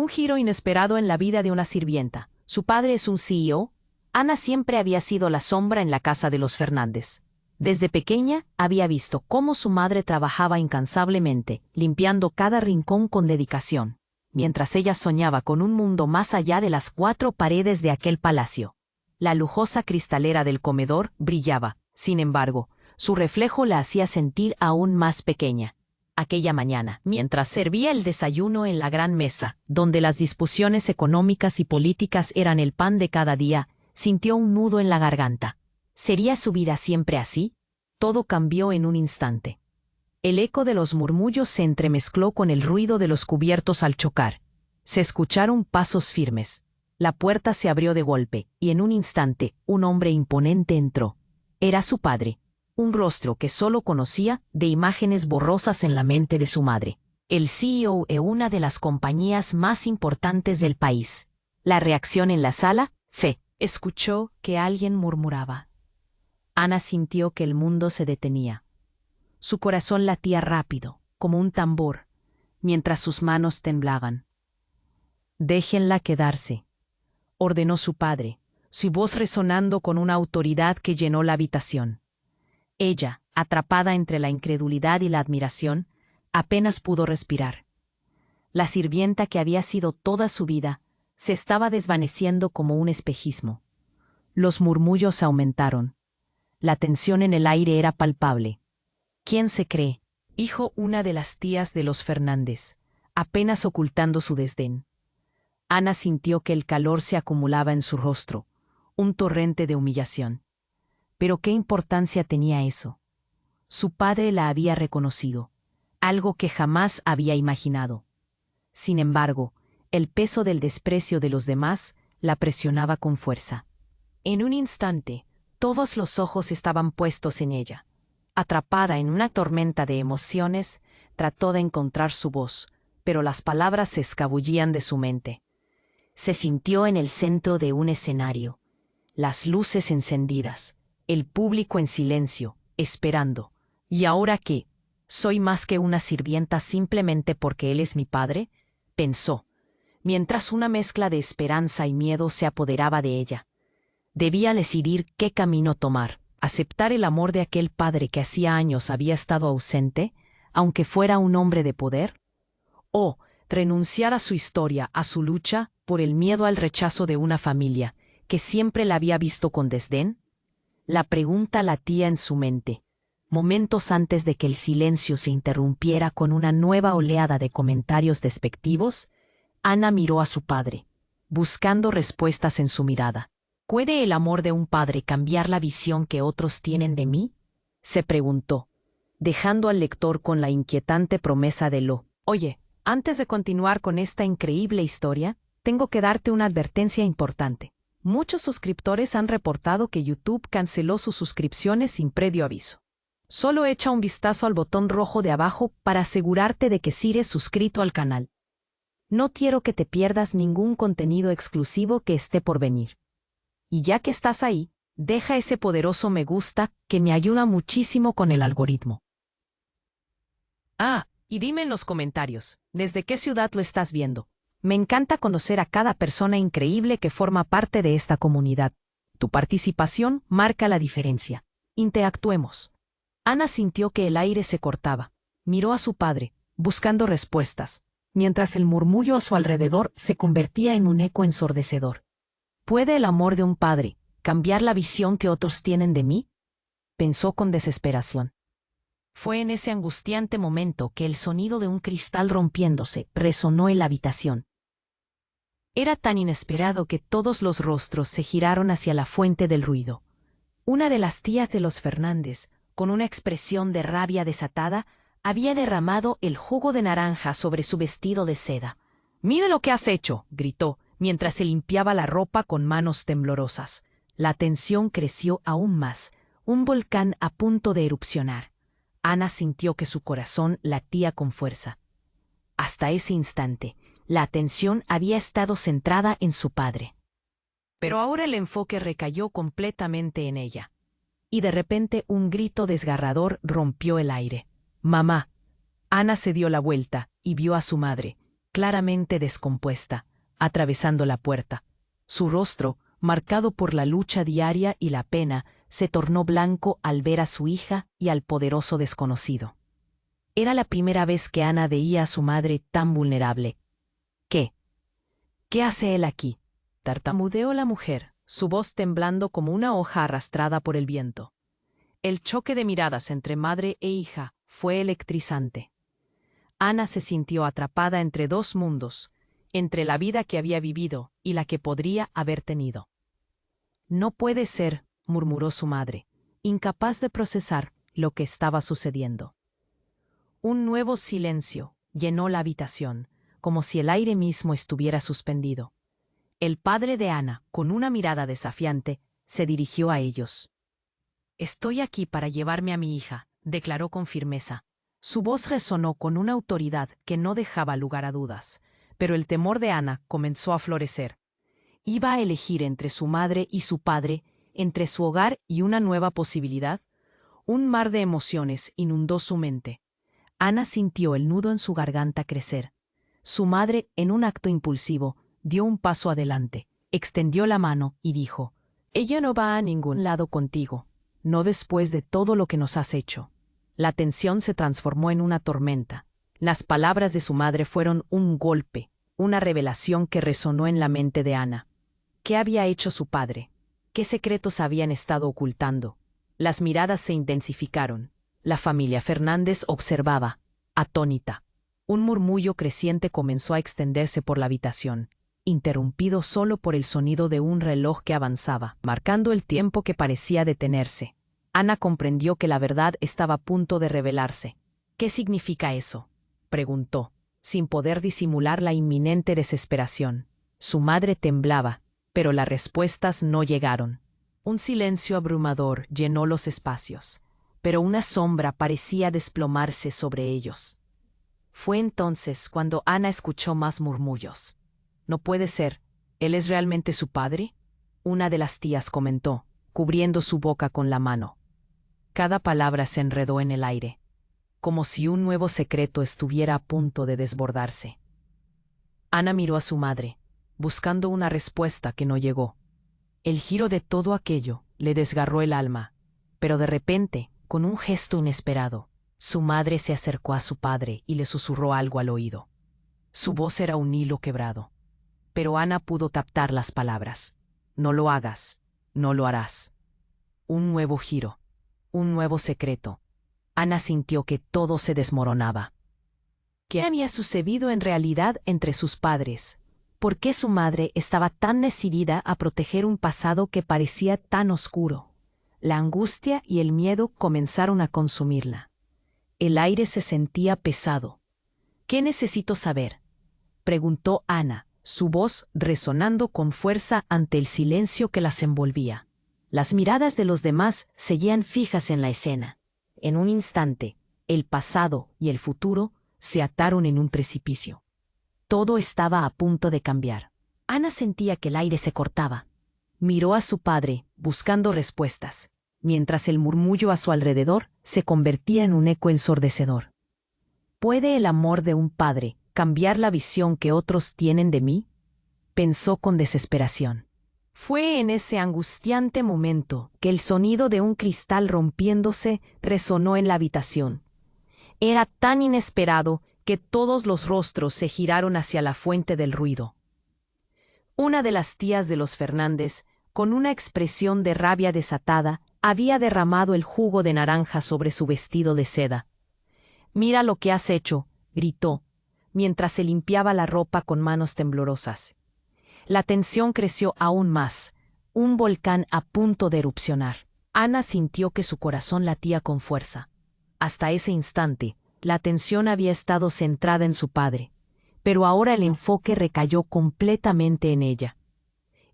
Un giro inesperado en la vida de una sirvienta. Su padre es un CEO. Ana siempre había sido la sombra en la casa de los Fernández. Desde pequeña había visto cómo su madre trabajaba incansablemente, limpiando cada rincón con dedicación, mientras ella soñaba con un mundo más allá de las 4 paredes de aquel palacio. La lujosa cristalera del comedor brillaba, sin embargo, su reflejo la hacía sentir aún más pequeña. Aquella mañana, mientras servía el desayuno en la gran mesa, donde las discusiones económicas y políticas eran el pan de cada día, sintió un nudo en la garganta. ¿Sería su vida siempre así? Todo cambió en un instante. El eco de los murmullos se entremezcló con el ruido de los cubiertos al chocar. Se escucharon pasos firmes. La puerta se abrió de golpe, y en un instante, un hombre imponente entró. Era su padre. Un rostro que solo conocía de imágenes borrosas en la mente de su madre. El CEO de una de las compañías más importantes del país. La reacción en la sala, fe. Escuchó que alguien murmuraba. Ana sintió que el mundo se detenía. Su corazón latía rápido, como un tambor, mientras sus manos temblaban. «Déjenla quedarse», ordenó su padre, su voz resonando con una autoridad que llenó la habitación. Ella, atrapada entre la incredulidad y la admiración, apenas pudo respirar. La sirvienta que había sido toda su vida, se estaba desvaneciendo como un espejismo. Los murmullos aumentaron. La tensión en el aire era palpable. ¿Quién se cree? Dijo una de las tías de los Fernández, apenas ocultando su desdén. Ana sintió que el calor se acumulaba en su rostro, un torrente de humillación. Pero ¿qué importancia tenía eso? Su padre la había reconocido, algo que jamás había imaginado. Sin embargo, el peso del desprecio de los demás la presionaba con fuerza. En un instante, todos los ojos estaban puestos en ella. Atrapada en una tormenta de emociones, trató de encontrar su voz, pero las palabras se escabullían de su mente. Se sintió en el centro de un escenario, las luces encendidas, el público en silencio, esperando. ¿Y ahora qué? ¿Soy más que una sirvienta simplemente porque él es mi padre?, pensó, mientras una mezcla de esperanza y miedo se apoderaba de ella. Debía decidir qué camino tomar, aceptar el amor de aquel padre que hacía años había estado ausente, aunque fuera un hombre de poder, o renunciar a su historia, a su lucha, por el miedo al rechazo de una familia que siempre la había visto con desdén. La pregunta latía en su mente, momentos antes de que el silencio se interrumpiera con una nueva oleada de comentarios despectivos. Ana miró a su padre, buscando respuestas en su mirada. ¿Puede el amor de un padre cambiar la visión que otros tienen de mí?, se preguntó, dejando al lector con la inquietante promesa de lo. Oye, antes de continuar con esta increíble historia, tengo que darte una advertencia importante. Muchos suscriptores han reportado que YouTube canceló sus suscripciones sin previo aviso. Solo echa un vistazo al botón rojo de abajo para asegurarte de que sigues suscrito al canal. No quiero que te pierdas ningún contenido exclusivo que esté por venir. Y ya que estás ahí, deja ese poderoso me gusta que me ayuda muchísimo con el algoritmo. Y dime en los comentarios, ¿desde qué ciudad lo estás viendo? Me encanta conocer a cada persona increíble que forma parte de esta comunidad. Tu participación marca la diferencia. Interactuemos. Ana sintió que el aire se cortaba. Miró a su padre, buscando respuestas, mientras el murmullo a su alrededor se convertía en un eco ensordecedor. ¿Puede el amor de un padre cambiar la visión que otros tienen de mí?, pensó con desesperación. Fue en ese angustiante momento que el sonido de un cristal rompiéndose resonó en la habitación. Era tan inesperado que todos los rostros se giraron hacia la fuente del ruido. Una de las tías de los Fernández, con una expresión de rabia desatada, había derramado el jugo de naranja sobre su vestido de seda. «¡Mire lo que has hecho!», gritó, mientras se limpiaba la ropa con manos temblorosas. La tensión creció aún más, un volcán a punto de erupcionar. Ana sintió que su corazón latía con fuerza. Hasta ese instante, la atención había estado centrada en su padre. Pero ahora el enfoque recayó completamente en ella. Y de repente un grito desgarrador rompió el aire. «¡Mamá!». Ana se dio la vuelta y vio a su madre, claramente descompuesta, atravesando la puerta. Su rostro, marcado por la lucha diaria y la pena, se tornó blanco al ver a su hija y al poderoso desconocido. Era la primera vez que Ana veía a su madre tan vulnerable. ¿Qué? ¿Qué hace él aquí? Tartamudeó la mujer, su voz temblando como una hoja arrastrada por el viento. El choque de miradas entre madre e hija fue electrizante. Ana se sintió atrapada entre dos mundos, entre la vida que había vivido y la que podría haber tenido. No puede ser, murmuró su madre, incapaz de procesar lo que estaba sucediendo. Un nuevo silencio llenó la habitación, como si el aire mismo estuviera suspendido. El padre de Ana, con una mirada desafiante, se dirigió a ellos. «Estoy aquí para llevarme a mi hija», declaró con firmeza. Su voz resonó con una autoridad que no dejaba lugar a dudas, pero el temor de Ana comenzó a florecer. ¿Iba a elegir entre su madre y su padre, entre su hogar y una nueva posibilidad? Un mar de emociones inundó su mente. Ana sintió el nudo en su garganta crecer. Su madre, en un acto impulsivo, dio un paso adelante, extendió la mano y dijo: «Ella no va a ningún lado contigo, no después de todo lo que nos has hecho». La tensión se transformó en una tormenta. Las palabras de su madre fueron un golpe, una revelación que resonó en la mente de Ana. ¿Qué había hecho su padre? ¿Qué secretos habían estado ocultando? Las miradas se intensificaron. La familia Fernández observaba, atónita. Un murmullo creciente comenzó a extenderse por la habitación, interrumpido solo por el sonido de un reloj que avanzaba, marcando el tiempo que parecía detenerse. Ana comprendió que la verdad estaba a punto de revelarse. «¿Qué significa eso?», preguntó, sin poder disimular la inminente desesperación. Su madre temblaba, pero las respuestas no llegaron. Un silencio abrumador llenó los espacios, pero una sombra parecía desplomarse sobre ellos. Fue entonces cuando Ana escuchó más murmullos. «No puede ser, ¿él es realmente su padre?», una de las tías comentó, cubriendo su boca con la mano. Cada palabra se enredó en el aire, como si un nuevo secreto estuviera a punto de desbordarse. Ana miró a su madre, buscando una respuesta que no llegó. El giro de todo aquello le desgarró el alma, pero de repente, con un gesto inesperado, su madre se acercó a su padre y le susurró algo al oído. Su voz era un hilo quebrado, pero Ana pudo captar las palabras. «No lo hagas, no lo harás». Un nuevo giro, un nuevo secreto. Ana sintió que todo se desmoronaba. ¿Qué había sucedido en realidad entre sus padres? ¿Por qué su madre estaba tan decidida a proteger un pasado que parecía tan oscuro? La angustia y el miedo comenzaron a consumirla. El aire se sentía pesado. «¿Qué necesito saber?», preguntó Ana, su voz resonando con fuerza ante el silencio que las envolvía. Las miradas de los demás seguían fijas en la escena. En un instante, el pasado y el futuro se ataron en un precipicio. Todo estaba a punto de cambiar. Ana sentía que el aire se cortaba. Miró a su padre, buscando respuestas, mientras el murmullo a su alrededor se convertía en un eco ensordecedor. ¿Puede el amor de un padre cambiar la visión que otros tienen de mí?, pensó con desesperación. Fue en ese angustiante momento que el sonido de un cristal rompiéndose resonó en la habitación. Era tan inesperado que todos los rostros se giraron hacia la fuente del ruido. Una de las tías de los Fernández, con una expresión de rabia desatada, había derramado el jugo de naranja sobre su vestido de seda. «Mira lo que has hecho», gritó, mientras se limpiaba la ropa con manos temblorosas. La tensión creció aún más, un volcán a punto de erupcionar. Ana sintió que su corazón latía con fuerza. Hasta ese instante, la atención había estado centrada en su padre, pero ahora el enfoque recayó completamente en ella.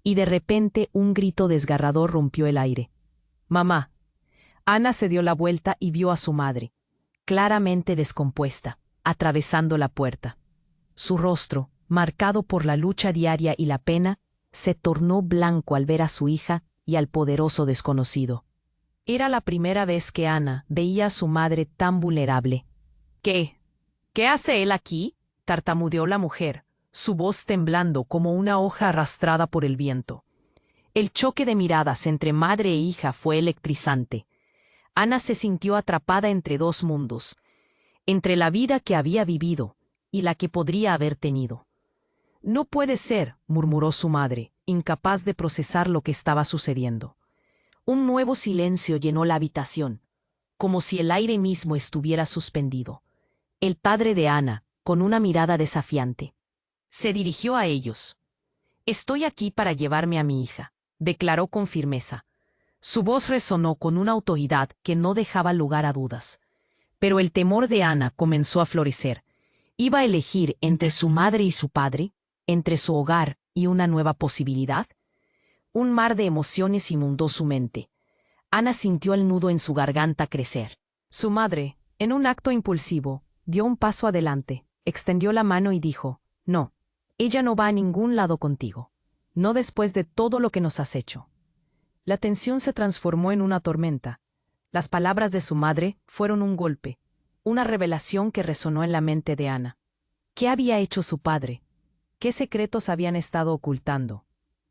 Y de repente un grito desgarrador rompió el aire. «¡Mamá!». Ana se dio la vuelta y vio a su madre, claramente descompuesta, atravesando la puerta. Su rostro, marcado por la lucha diaria y la pena, se tornó blanco al ver a su hija y al poderoso desconocido. Era la primera vez que Ana veía a su madre tan vulnerable. «¿Qué? ¿Qué hace él aquí?», tartamudeó la mujer, su voz temblando como una hoja arrastrada por el viento. El choque de miradas entre madre e hija fue electrizante. Ana se sintió atrapada entre dos mundos, entre la vida que había vivido y la que podría haber tenido. No puede ser, murmuró su madre, incapaz de procesar lo que estaba sucediendo. Un nuevo silencio llenó la habitación, como si el aire mismo estuviera suspendido. El padre de Ana, con una mirada desafiante, se dirigió a ellos. «Estoy aquí para llevarme a mi hija», declaró con firmeza. Su voz resonó con una autoridad que no dejaba lugar a dudas. Pero el temor de Ana comenzó a florecer. ¿Iba a elegir entre su madre y su padre? ¿Entre su hogar y una nueva posibilidad? Un mar de emociones inundó su mente. Ana sintió el nudo en su garganta crecer. Su madre, en un acto impulsivo, dio un paso adelante, extendió la mano y dijo: «No, ella no va a ningún lado contigo. No después de todo lo que nos has hecho». La tensión se transformó en una tormenta. Las palabras de su madre fueron un golpe, una revelación que resonó en la mente de Ana. ¿Qué había hecho su padre? ¿Qué secretos habían estado ocultando?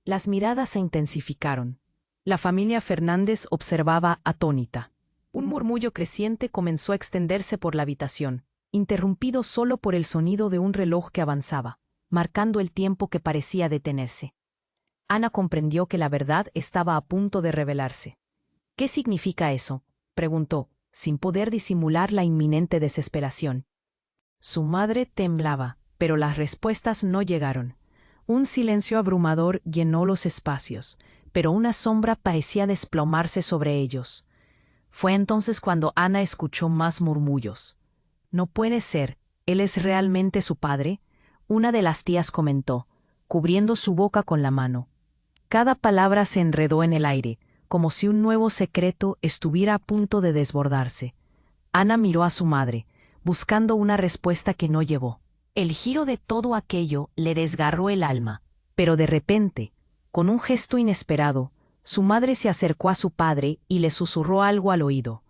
Las miradas se intensificaron. La familia Fernández observaba atónita. Un murmullo creciente comenzó a extenderse por la habitación, interrumpido solo por el sonido de un reloj que avanzaba, marcando el tiempo que parecía detenerse. Ana comprendió que la verdad estaba a punto de revelarse. «¿Qué significa eso?», preguntó, sin poder disimular la inminente desesperación. Su madre temblaba, pero las respuestas no llegaron. Un silencio abrumador llenó los espacios, pero una sombra parecía desplomarse sobre ellos. Fue entonces cuando Ana escuchó más murmullos. «No puede ser, ¿él es realmente su padre?», una de las tías comentó, cubriendo su boca con la mano. Cada palabra se enredó en el aire, como si un nuevo secreto estuviera a punto de desbordarse. Ana miró a su madre, buscando una respuesta que no llegó. El giro de todo aquello le desgarró el alma, pero de repente, con un gesto inesperado, su madre se acercó a su padre y le susurró algo al oído.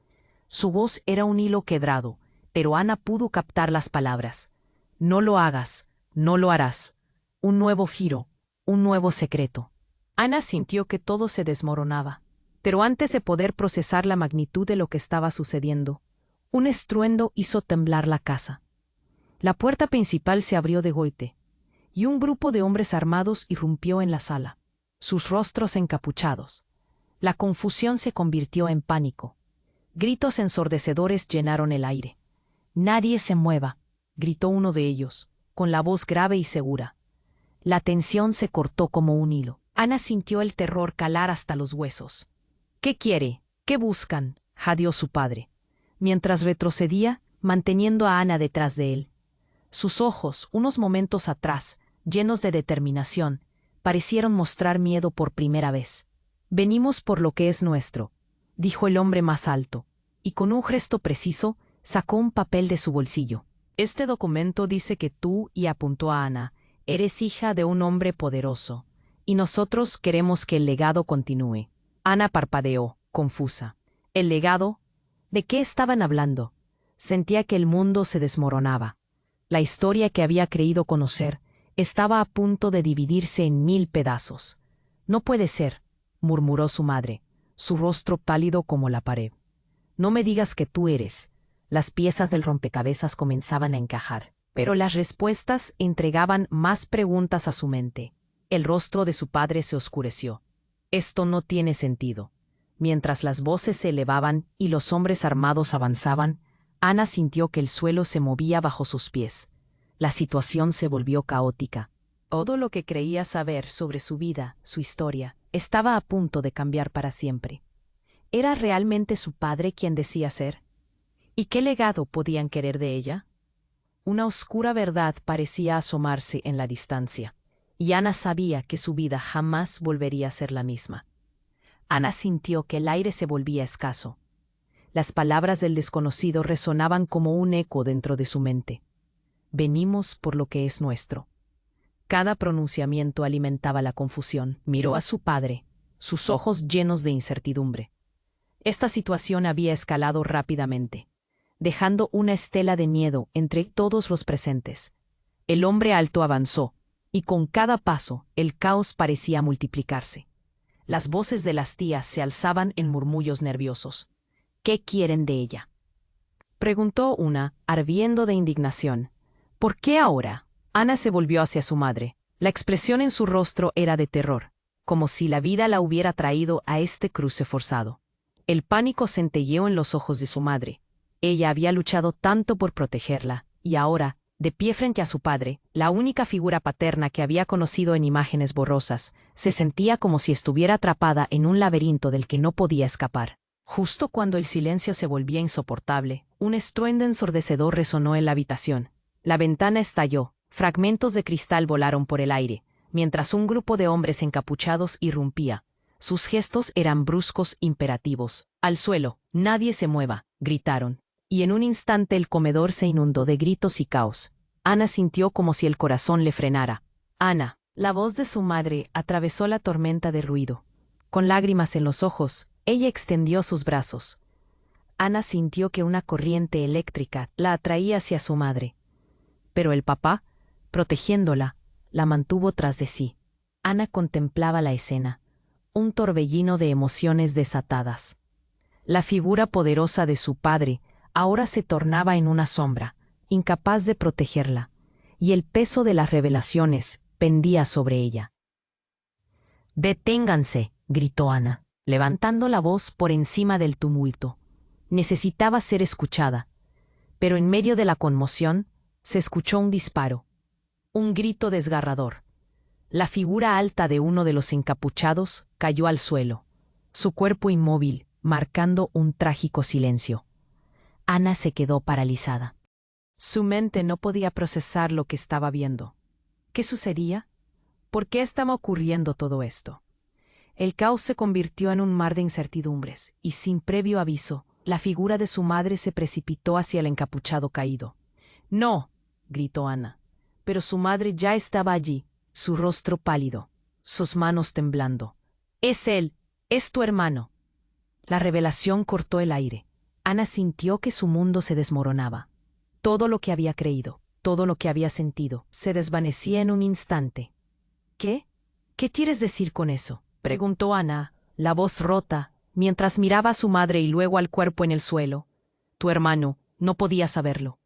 Su voz era un hilo quebrado, pero Ana pudo captar las palabras. «No lo hagas, no lo harás». Un nuevo giro, un nuevo secreto. Ana sintió que todo se desmoronaba. Pero antes de poder procesar la magnitud de lo que estaba sucediendo, un estruendo hizo temblar la casa. La puerta principal se abrió de golpe, y un grupo de hombres armados irrumpió en la sala, sus rostros encapuchados. La confusión se convirtió en pánico. Gritos ensordecedores llenaron el aire. «Nadie se mueva», gritó uno de ellos, con la voz grave y segura. La tensión se cortó como un hilo. Ana sintió el terror calar hasta los huesos. «¿Qué quiere? ¿Qué buscan?», jadeó su padre, mientras retrocedía, manteniendo a Ana detrás de él. Sus ojos, unos momentos atrás, llenos de determinación, parecieron mostrar miedo por primera vez. «Venimos por lo que es nuestro», dijo el hombre más alto, y con un gesto preciso sacó un papel de su bolsillo. «Este documento dice que tú», y apuntó a Ana, «eres hija de un hombre poderoso, y nosotros queremos que el legado continúe». Ana parpadeó, confusa. ¿El legado? ¿De qué estaban hablando? Sentía que el mundo se desmoronaba. La historia que había creído conocer estaba a punto de dividirse en 1000 pedazos. «No puede ser», murmuró su madre, su rostro pálido como la pared. «No me digas que tú eres». Las piezas del rompecabezas comenzaban a encajar, pero las respuestas entregaban más preguntas a su mente. El rostro de su padre se oscureció. «Esto no tiene sentido». Mientras las voces se elevaban y los hombres armados avanzaban, Ana sintió que el suelo se movía bajo sus pies. La situación se volvió caótica. Todo lo que creía saber sobre su vida, su historia, estaba a punto de cambiar para siempre. ¿Era realmente su padre quien decía ser? ¿Y qué legado podían querer de ella? Una oscura verdad parecía asomarse en la distancia, y Ana sabía que su vida jamás volvería a ser la misma. Ana sintió que el aire se volvía escaso. Las palabras del desconocido resonaban como un eco dentro de su mente. «Venimos por lo que es nuestro». Cada pronunciamiento alimentaba la confusión. Miró a su padre, sus ojos llenos de incertidumbre. Esta situación había escalado rápidamente, dejando una estela de miedo entre todos los presentes. El hombre alto avanzó, y con cada paso el caos parecía multiplicarse. Las voces de las tías se alzaban en murmullos nerviosos. ¿Qué quieren de ella?, preguntó una, ardiendo de indignación. ¿Por qué ahora? Ana se volvió hacia su madre. La expresión en su rostro era de terror, como si la vida la hubiera traído a este cruce forzado. El pánico centelleó en los ojos de su madre. Ella había luchado tanto por protegerla, y ahora, de pie frente a su padre, la única figura paterna que había conocido en imágenes borrosas, se sentía como si estuviera atrapada en un laberinto del que no podía escapar. Justo cuando el silencio se volvía insoportable, un estruendo ensordecedor resonó en la habitación. La ventana estalló, fragmentos de cristal volaron por el aire, mientras un grupo de hombres encapuchados irrumpía. Sus gestos eran bruscos, imperativos. «Al suelo, nadie se mueva», gritaron. Y en un instante el comedor se inundó de gritos y caos. Ana sintió como si el corazón le frenara. «Ana». La voz de su madre atravesó la tormenta de ruido. Con lágrimas en los ojos, ella extendió sus brazos. Ana sintió que una corriente eléctrica la atraía hacia su madre. Pero el papá, protegiéndola, la mantuvo tras de sí. Ana contemplaba la escena, un torbellino de emociones desatadas. La figura poderosa de su padre ahora se tornaba en una sombra, incapaz de protegerla, y el peso de las revelaciones pendía sobre ella. «Deténganse», gritó Ana, levantando la voz por encima del tumulto. Necesitaba ser escuchada, pero en medio de la conmoción se escuchó un disparo, un grito desgarrador. La figura alta de uno de los encapuchados cayó al suelo, su cuerpo inmóvil, marcando un trágico silencio. Ana se quedó paralizada. Su mente no podía procesar lo que estaba viendo. ¿Qué sucedía? ¿Por qué estaba ocurriendo todo esto? El caos se convirtió en un mar de incertidumbres, y sin previo aviso, la figura de su madre se precipitó hacia el encapuchado caído. «No», gritó Ana, pero su madre ya estaba allí, su rostro pálido, sus manos temblando. «Es él, es tu hermano». La revelación cortó el aire. Ana sintió que su mundo se desmoronaba. Todo lo que había creído, todo lo que había sentido, se desvanecía en un instante. «¿Qué? ¿Qué quieres decir con eso?», preguntó Ana, la voz rota, mientras miraba a su madre y luego al cuerpo en el suelo. «Tu hermano, no podía saberlo».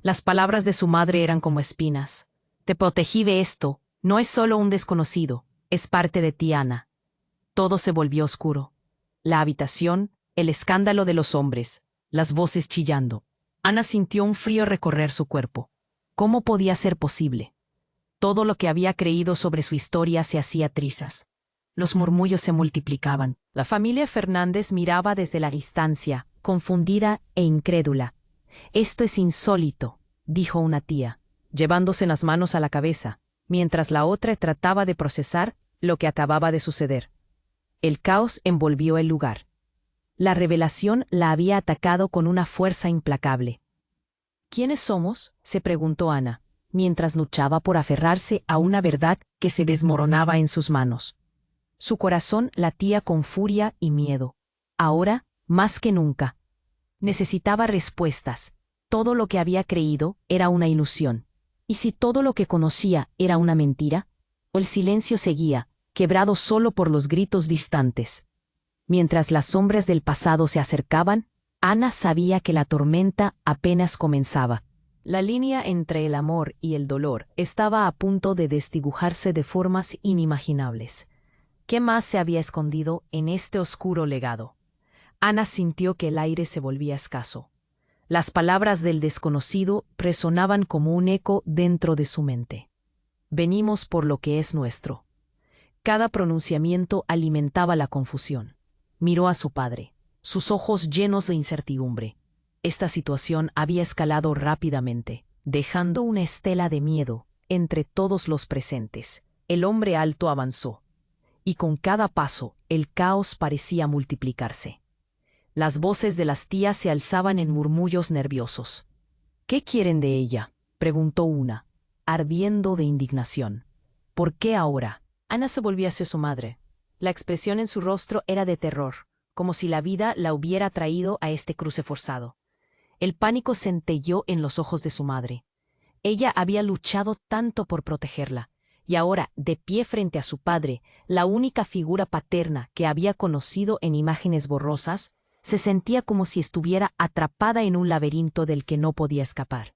Las palabras de su madre eran como espinas. «Te protegí de esto, no es solo un desconocido, es parte de ti, Ana». Todo se volvió oscuro. La habitación, el escándalo de los hombres, las voces chillando. Ana sintió un frío recorrer su cuerpo. ¿Cómo podía ser posible? Todo lo que había creído sobre su historia se hacía trizas. Los murmullos se multiplicaban. La familia Fernández miraba desde la distancia, confundida e incrédula. «Esto es insólito», dijo una tía, llevándose las manos a la cabeza, mientras la otra trataba de procesar lo que acababa de suceder. El caos envolvió el lugar. La revelación la había atacado con una fuerza implacable. «¿Quiénes somos?», se preguntó Ana, mientras luchaba por aferrarse a una verdad que se desmoronaba en sus manos. Su corazón latía con furia y miedo. Ahora, más que nunca, necesitaba respuestas. Todo lo que había creído era una ilusión. ¿Y si todo lo que conocía era una mentira? El silencio seguía, quebrado solo por los gritos distantes. Mientras las sombras del pasado se acercaban, Ana sabía que la tormenta apenas comenzaba. La línea entre el amor y el dolor estaba a punto de desdibujarse de formas inimaginables. ¿Qué más se había escondido en este oscuro legado? Ana sintió que el aire se volvía escaso. Las palabras del desconocido resonaban como un eco dentro de su mente. «Venimos por lo que es nuestro». Cada pronunciamiento alimentaba la confusión. Miró a su padre, sus ojos llenos de incertidumbre. Esta situación había escalado rápidamente, dejando una estela de miedo entre todos los presentes. El hombre alto avanzó, y con cada paso el caos parecía multiplicarse. Las voces de las tías se alzaban en murmullos nerviosos. «¿Qué quieren de ella?», preguntó una, ardiendo de indignación. «¿Por qué ahora?». Ana se volvió hacia su madre. La expresión en su rostro era de terror, como si la vida la hubiera traído a este cruce forzado. El pánico centelleó en los ojos de su madre. Ella había luchado tanto por protegerla, y ahora, de pie frente a su padre, la única figura paterna que había conocido en imágenes borrosas, se sentía como si estuviera atrapada en un laberinto del que no podía escapar.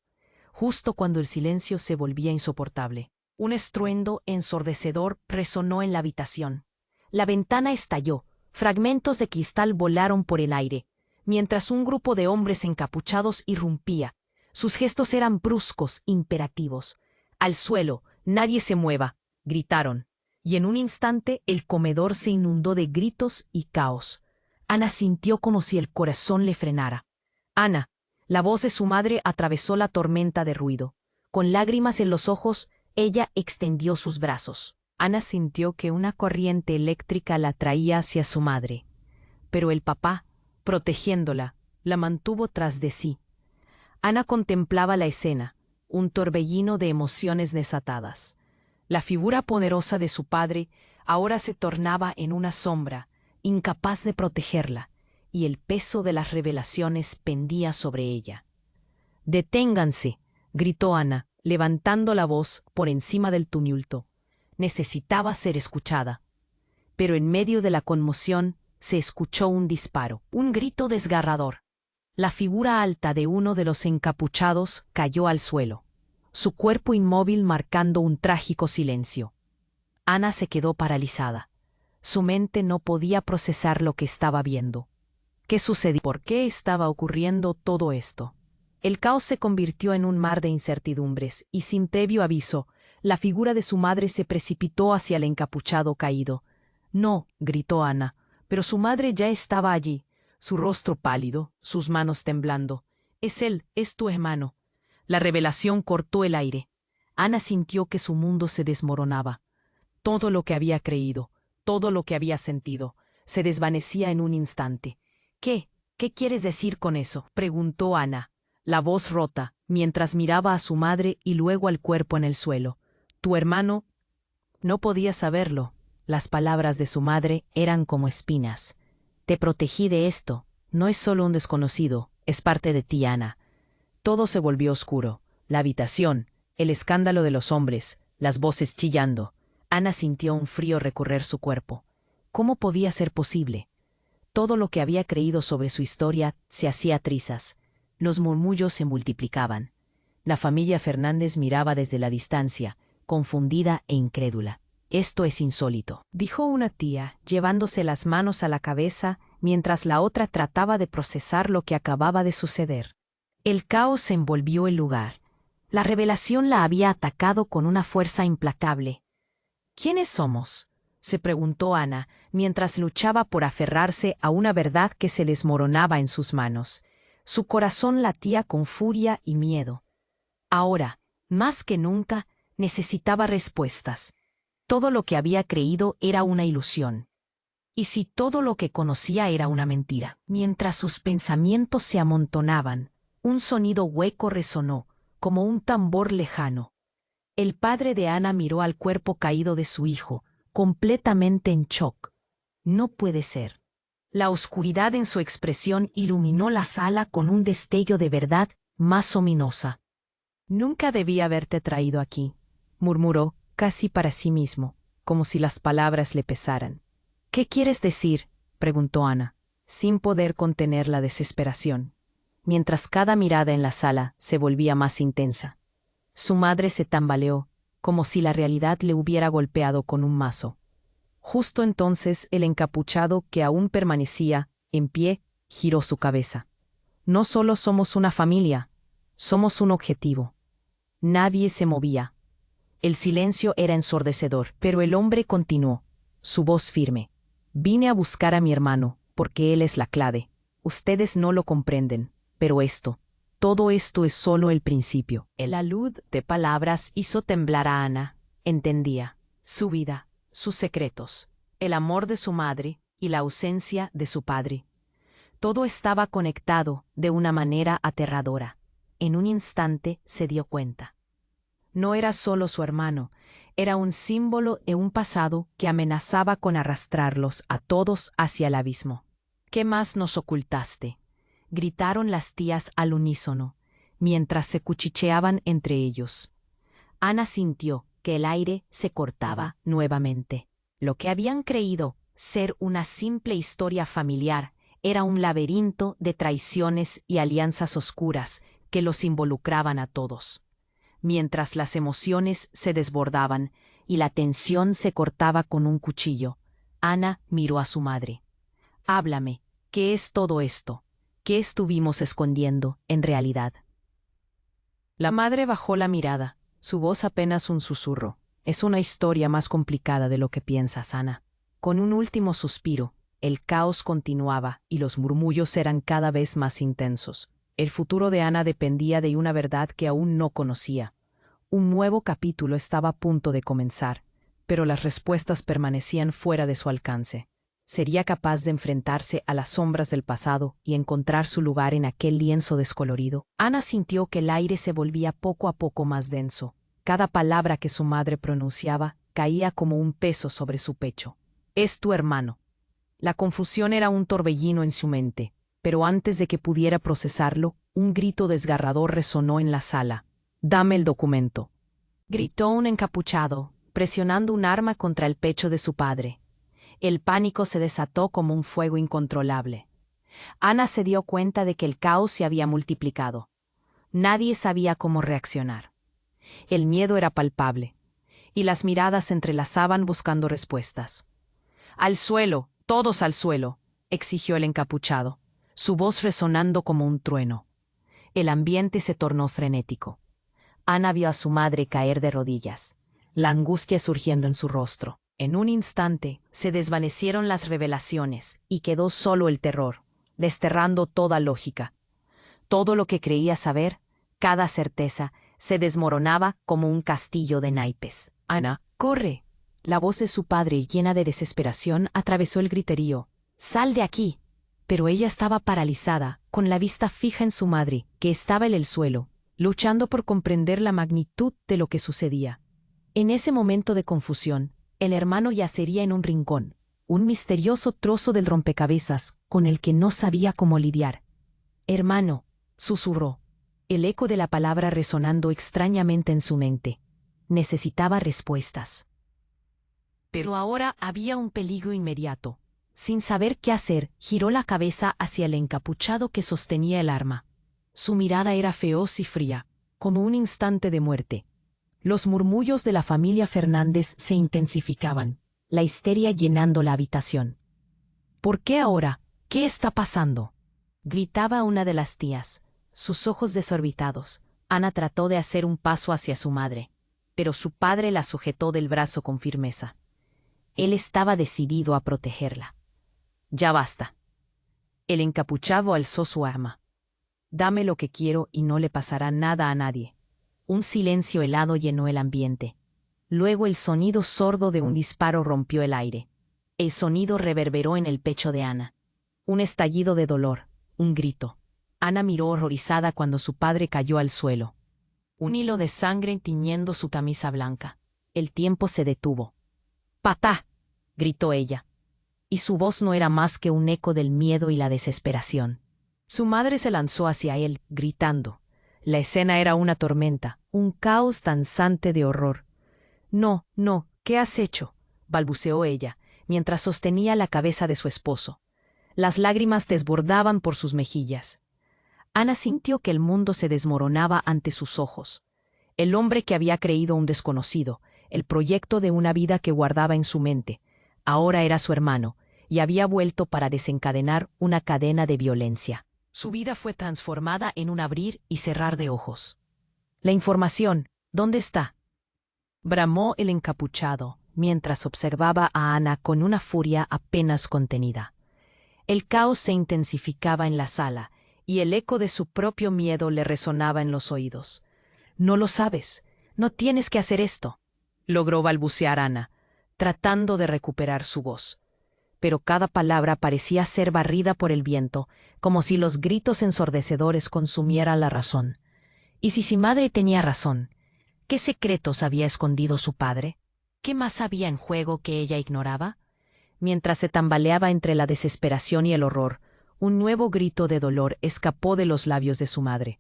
Justo cuando el silencio se volvía insoportable, un estruendo ensordecedor resonó en la habitación. La ventana estalló, fragmentos de cristal volaron por el aire, mientras un grupo de hombres encapuchados irrumpía. Sus gestos eran bruscos, imperativos. «Al suelo, nadie se mueva», gritaron, y en un instante el comedor se inundó de gritos y caos. Ana sintió como si el corazón le frenara. «Ana». La voz de su madre atravesó la tormenta de ruido. Con lágrimas en los ojos, ella extendió sus brazos. Ana sintió que una corriente eléctrica la traía hacia su madre. Pero el papá, protegiéndola, la mantuvo tras de sí. Ana contemplaba la escena, un torbellino de emociones desatadas. La figura poderosa de su padre ahora se tornaba en una sombra, incapaz de protegerla, y el peso de las revelaciones pendía sobre ella. «Deténganse», gritó Ana, levantando la voz por encima del tumulto. Necesitaba ser escuchada. Pero en medio de la conmoción se escuchó un disparo, un grito desgarrador. La figura alta de uno de los encapuchados cayó al suelo, su cuerpo inmóvil marcando un trágico silencio. Ana se quedó paralizada. Su mente no podía procesar lo que estaba viendo. ¿Qué sucedió? ¿Por qué estaba ocurriendo todo esto? El caos se convirtió en un mar de incertidumbres, y sin previo aviso, la figura de su madre se precipitó hacia el encapuchado caído. «No», gritó Ana, pero su madre ya estaba allí, su rostro pálido, sus manos temblando. «Es él, es tu hermano». La revelación cortó el aire. Ana sintió que su mundo se desmoronaba. Todo lo que había creído, todo lo que había sentido, se desvanecía en un instante. ¿Qué quieres decir con eso?», preguntó Ana, la voz rota, mientras miraba a su madre y luego al cuerpo en el suelo. «Tu hermano...» No podía saberlo. Las palabras de su madre eran como espinas. «Te protegí de esto. No es solo un desconocido, es parte de ti, Ana». Todo se volvió oscuro. La habitación, el escándalo de los hombres, las voces chillando. Ana sintió un frío recorrer su cuerpo. ¿Cómo podía ser posible? Todo lo que había creído sobre su historia se hacía trizas. Los murmullos se multiplicaban. La familia Fernández miraba desde la distancia, confundida e incrédula. «Esto es insólito», dijo una tía, llevándose las manos a la cabeza mientras la otra trataba de procesar lo que acababa de suceder. El caos envolvió el lugar. La revelación la había atacado con una fuerza implacable. «¿Quiénes somos?», se preguntó Ana, mientras luchaba por aferrarse a una verdad que se desmoronaba en sus manos. Su corazón latía con furia y miedo. Ahora, más que nunca, necesitaba respuestas. Todo lo que había creído era una ilusión. ¿Y si todo lo que conocía era una mentira? Mientras sus pensamientos se amontonaban, un sonido hueco resonó, como un tambor lejano. El padre de Ana miró al cuerpo caído de su hijo, completamente en shock. «No puede ser». La oscuridad en su expresión iluminó la sala con un destello de verdad más ominosa. «Nunca debí haberte traído aquí», murmuró, casi para sí mismo, como si las palabras le pesaran. «¿Qué quieres decir?», preguntó Ana, sin poder contener la desesperación, mientras cada mirada en la sala se volvía más intensa. Su madre se tambaleó, como si la realidad le hubiera golpeado con un mazo. Justo entonces el encapuchado, que aún permanecía en pie, giró su cabeza. «No solo somos una familia, somos un objetivo». Nadie se movía. El silencio era ensordecedor, pero el hombre continuó, su voz firme. «Vine a buscar a mi hermano, porque él es la clave. Ustedes no lo comprenden, pero todo esto es solo el principio». El alud de palabras hizo temblar a Ana. Entendía. Su vida, sus secretos, el amor de su madre y la ausencia de su padre. Todo estaba conectado de una manera aterradora. En un instante se dio cuenta. No era solo su hermano, era un símbolo de un pasado que amenazaba con arrastrarlos a todos hacia el abismo. «¿Qué más nos ocultaste?», gritaron las tías al unísono. mientras se cuchicheaban entre ellos. Ana sintió que el aire se cortaba nuevamente. Lo que habían creído ser una simple historia familiar era un laberinto de traiciones y alianzas oscuras que los involucraban a todos. Mientras las emociones se desbordaban y la tensión se cortaba con un cuchillo, Ana miró a su madre. «Háblame, ¿qué es todo esto? ¿Qué estuvimos escondiendo, en realidad?» La madre bajó la mirada, su voz apenas un susurro. «Es una historia más complicada de lo que piensas, Ana». Con un último suspiro, el caos continuaba y los murmullos eran cada vez más intensos. El futuro de Ana dependía de una verdad que aún no conocía. Un nuevo capítulo estaba a punto de comenzar, pero las respuestas permanecían fuera de su alcance. ¿Sería capaz de enfrentarse a las sombras del pasado y encontrar su lugar en aquel lienzo descolorido? Ana sintió que el aire se volvía poco a poco más denso. Cada palabra que su madre pronunciaba caía como un peso sobre su pecho. «Es tu hermano». La confusión era un torbellino en su mente, pero antes de que pudiera procesarlo, un grito desgarrador resonó en la sala. «Dame el documento», gritó un encapuchado, presionando un arma contra el pecho de su padre. El pánico se desató como un fuego incontrolable. Ana se dio cuenta de que el caos se había multiplicado. Nadie sabía cómo reaccionar. El miedo era palpable, y las miradas se entrelazaban buscando respuestas. «Al suelo, todos al suelo», exigió el encapuchado, su voz resonando como un trueno. El ambiente se tornó frenético. Ana vio a su madre caer de rodillas, la angustia surgiendo en su rostro. En un instante se desvanecieron las revelaciones y quedó solo el terror, desterrando toda lógica. Todo lo que creía saber, cada certeza, se desmoronaba como un castillo de naipes. «Ana, corre». La voz de su padre, llena de desesperación, atravesó el griterío. «¡Sal de aquí!». Pero ella estaba paralizada, con la vista fija en su madre, que estaba en el suelo, luchando por comprender la magnitud de lo que sucedía. En ese momento de confusión, el hermano yacería en un rincón, un misterioso trozo del rompecabezas con el que no sabía cómo lidiar. «Hermano», susurró, el eco de la palabra resonando extrañamente en su mente. Necesitaba respuestas. Pero ahora había un peligro inmediato. Sin saber qué hacer, giró la cabeza hacia el encapuchado que sostenía el arma. Su mirada era feroz y fría, como un instante de muerte. Los murmullos de la familia Fernández se intensificaban, la histeria llenando la habitación. «¿Por qué ahora? ¿Qué está pasando?», gritaba una de las tías, sus ojos desorbitados. Ana trató de hacer un paso hacia su madre, pero su padre la sujetó del brazo con firmeza. Él estaba decidido a protegerla. «Ya basta». El encapuchado alzó su arma. «Dame lo que quiero y no le pasará nada a nadie». Un silencio helado llenó el ambiente. Luego el sonido sordo de un disparo rompió el aire. El sonido reverberó en el pecho de Ana. Un estallido de dolor, un grito. Ana miró horrorizada cuando su padre cayó al suelo. Un hilo de sangre tiñendo su camisa blanca. El tiempo se detuvo. «¡Patá!», gritó ella. Y su voz no era más que un eco del miedo y la desesperación. Su madre se lanzó hacia él, gritando. La escena era una tormenta, un caos danzante de horror. «No, no, ¿qué has hecho?», balbuceó ella, mientras sostenía la cabeza de su esposo. Las lágrimas desbordaban por sus mejillas. Ana sintió que el mundo se desmoronaba ante sus ojos. El hombre que había creído un desconocido, el proyecto de una vida que guardaba en su mente, ahora era su hermano, y había vuelto para desencadenar una cadena de violencia. Su vida fue transformada en un abrir y cerrar de ojos. «La información, ¿dónde está?», bramó el encapuchado, mientras observaba a Ana con una furia apenas contenida. El caos se intensificaba en la sala, y el eco de su propio miedo le resonaba en los oídos. «No lo sabes, no tienes que hacer esto», logró balbucear Ana, tratando de recuperar su voz. Pero cada palabra parecía ser barrida por el viento, como si los gritos ensordecedores consumieran la razón. ¿Y si su madre tenía razón? ¿Qué secretos había escondido su padre? ¿Qué más había en juego que ella ignoraba? Mientras se tambaleaba entre la desesperación y el horror, un nuevo grito de dolor escapó de los labios de su madre.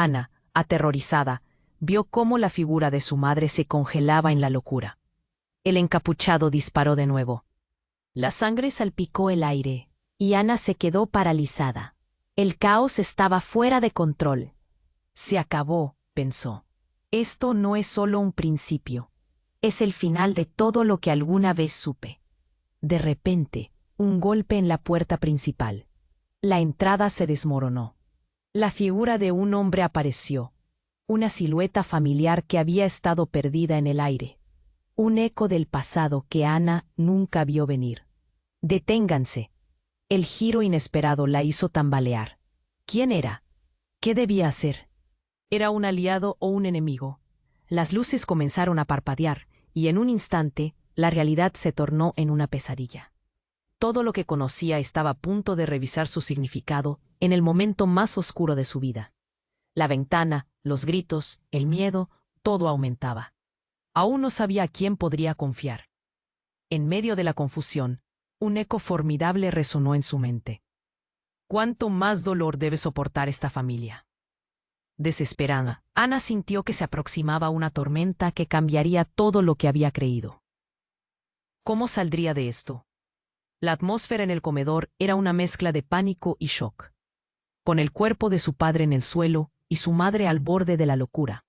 Ana, aterrorizada, vio cómo la figura de su madre se congelaba en la locura. El encapuchado disparó de nuevo. La sangre salpicó el aire, y Ana se quedó paralizada. El caos estaba fuera de control. Se acabó, pensó. Esto no es solo un principio. Es el final de todo lo que alguna vez supe. De repente, un golpe en la puerta principal. La entrada se desmoronó. La figura de un hombre apareció. Una silueta familiar que había estado perdida en el aire. Un eco del pasado que Ana nunca vio venir. «Deténganse». El giro inesperado la hizo tambalear. ¿Quién era? ¿Qué debía hacer? ¿Era un aliado o un enemigo? Las luces comenzaron a parpadear, y en un instante, la realidad se tornó en una pesadilla. Todo lo que conocía estaba a punto de revisar su significado en el momento más oscuro de su vida. La ventana, los gritos, el miedo, todo aumentaba. Aún no sabía a quién podría confiar. En medio de la confusión, un eco formidable resonó en su mente. ¿Cuánto más dolor debe soportar esta familia? Desesperada, Ana sintió que se aproximaba una tormenta que cambiaría todo lo que había creído. ¿Cómo saldría de esto? La atmósfera en el comedor era una mezcla de pánico y shock. Con el cuerpo de su padre en el suelo y su madre al borde de la locura,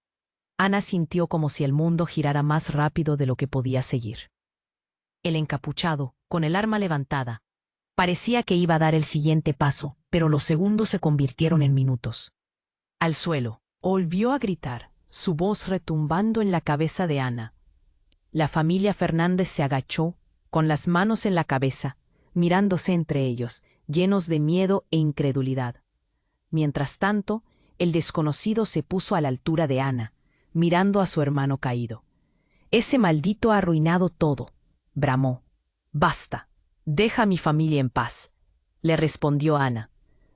Ana sintió como si el mundo girara más rápido de lo que podía seguir. El encapuchado, con el arma levantada, parecía que iba a dar el siguiente paso, pero los segundos se convirtieron en minutos. Al suelo, volvió a gritar, su voz retumbando en la cabeza de Ana. La familia Fernández se agachó, con las manos en la cabeza, mirándose entre ellos, llenos de miedo e incredulidad. Mientras tanto, el desconocido se puso a la altura de Ana, mirando a su hermano caído. «Ese maldito ha arruinado todo», bramó. «Basta, deja a mi familia en paz», le respondió Ana,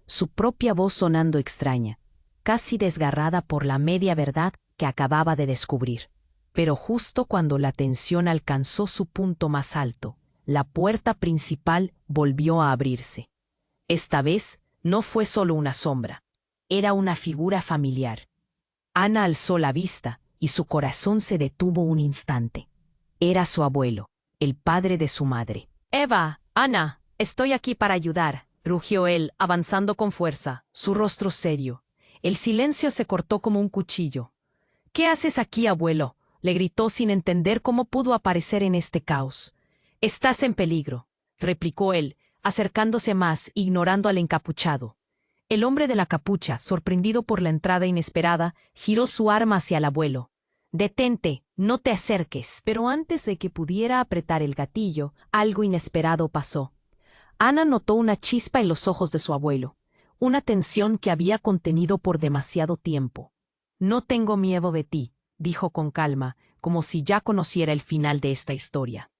su propia voz sonando extraña, casi desgarrada por la media verdad que acababa de descubrir. Pero justo cuando la tensión alcanzó su punto más alto, la puerta principal volvió a abrirse. Esta vez no fue solo una sombra, era una figura familiar. Ana alzó la vista y su corazón se detuvo un instante. Era su abuelo, el padre de su madre. «Eva, Ana, estoy aquí para ayudar», rugió él, avanzando con fuerza, su rostro serio. El silencio se cortó como un cuchillo. «¿Qué haces aquí, abuelo?», le gritó sin entender cómo pudo aparecer en este caos. «Estás en peligro», replicó él, acercándose más, ignorando al encapuchado. El hombre de la capucha, sorprendido por la entrada inesperada, giró su arma hacia el abuelo. «Detente, no te acerques». Pero antes de que pudiera apretar el gatillo, algo inesperado pasó. Ana notó una chispa en los ojos de su abuelo, una tensión que había contenido por demasiado tiempo. «No tengo miedo de ti», dijo con calma, como si ya conociera el final de esta historia.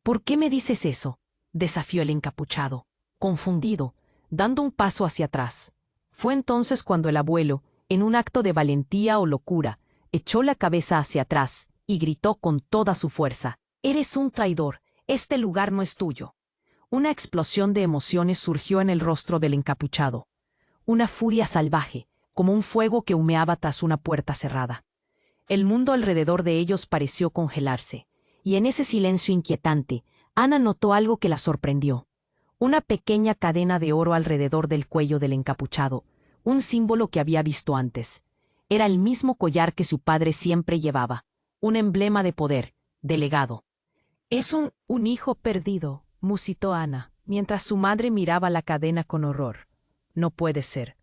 «¿Por qué me dices eso?», desafió el encapuchado, confundido, dando un paso hacia atrás. Fue entonces cuando el abuelo, en un acto de valentía o locura, echó la cabeza hacia atrás y gritó con toda su fuerza: «Eres un traidor, este lugar no es tuyo». Una explosión de emociones surgió en el rostro del encapuchado. Una furia salvaje, como un fuego que humeaba tras una puerta cerrada. El mundo alrededor de ellos pareció congelarse, y en ese silencio inquietante, Ana notó algo que la sorprendió. Una pequeña cadena de oro alrededor del cuello del encapuchado, un símbolo que había visto antes. Era el mismo collar que su padre siempre llevaba, un emblema de poder, de legado. «Es un hijo perdido», musitó Ana, mientras su madre miraba la cadena con horror. «No puede ser».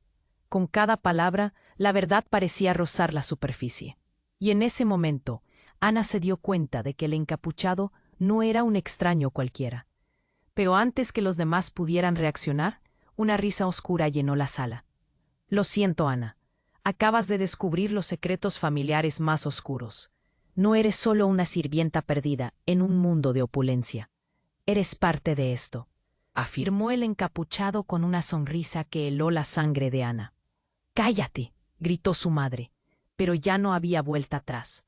Con cada palabra, la verdad parecía rozar la superficie. Y en ese momento, Ana se dio cuenta de que el encapuchado no era un extraño cualquiera. Pero antes que los demás pudieran reaccionar, una risa oscura llenó la sala. «Lo siento, Ana. Acabas de descubrir los secretos familiares más oscuros. No eres solo una sirvienta perdida en un mundo de opulencia. Eres parte de esto», afirmó el encapuchado con una sonrisa que heló la sangre de Ana. «Cállate», gritó su madre, pero ya no había vuelta atrás.